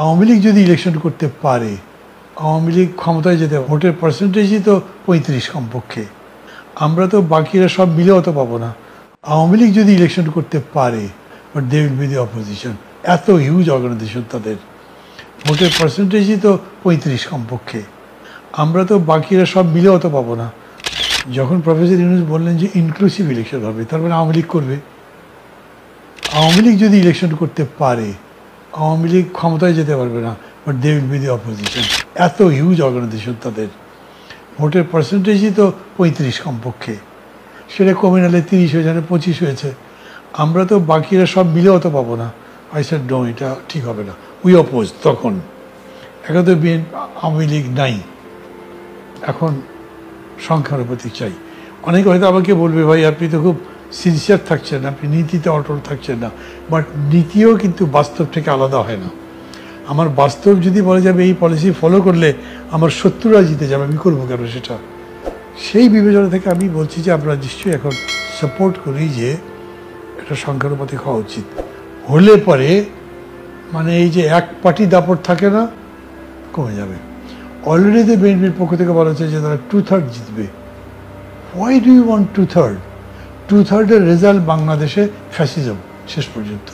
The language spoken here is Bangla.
আওয়ামী লীগ যদি ইলেকশন করতে পারে, আওয়ামী লীগ ক্ষমতায় যেতে ভোটের পার্সেন্টেজই তো 35 কমপক্ষে। আমরা তো বাকিরা সব মিলে অত পাবো না। আওয়ামী লীগ যদি ইলেকশন করতে পারে, but they will be the opposition. এত হিউজ অর্গানাইজেশন তাদের, ভোটের পার্সেন্টেজই তো 35 কমপক্ষে। আমরা তো বাকিরা সব মিলে অত পাবো না। যখন প্রফেসর ইউনূস বললেন যে ইনক্লুসিভ ইলেকশন হবে, তার মানে আওয়ামী লীগ করবে। আওয়ামী লীগ যদি ইলেকশন করতে পারে, আওয়ামী লীগ ক্ষমতায় যেতে পারবে না, but they will be the opposition. এত হিউজ অর্গানাইজেশন তাদের, ভোটের পার্সেন্টেজই তো 35 কমপক্ষে। সেটা কমে নালে 30 হয়ে যায়, 25 হয়েছে। আমরা তো বাকিরা সব মিলে অত পাবো না। আই সেড নো, এটা ঠিক হবে না। উই অপোজ তখন। এখন তো আওয়ামী লীগ নাই, এখন সংখ্যানুপাতিক চাই। অনেকে হয়তো আমাকে বলবে, ভাই আপনি তো খুব সিনসিয়ার থাকছেন, আপনি নীতিতে অটল থাকছেন না। বাট নীতিও কিন্তু বাস্তব থেকে আলাদা হয় না। আমার বাস্তব যদি বলে যাবে এই পলিসি ফলো করলে আমার শত্রুরা জিতে যাবে, আমি করবো কেন সেটা? সেই বিবেচনা থেকে আমি বলছি যে আমরা নিশ্চয়ই এখন সাপোর্ট করি যে এটা সংখ্যানুপাতিক হওয়া উচিত। হলে পরে মানে এই যে এক পার্টি দাপট থাকে না, কমে যাবে। অলরেডি বিএনপির পক্ষ থেকে বলা হচ্ছে যে তারা 2/3 জিতবে। Why do you want 2/3? 2/3 result বাংলাদেশে ফ্যাসিজম শেষ পর্যন্ত।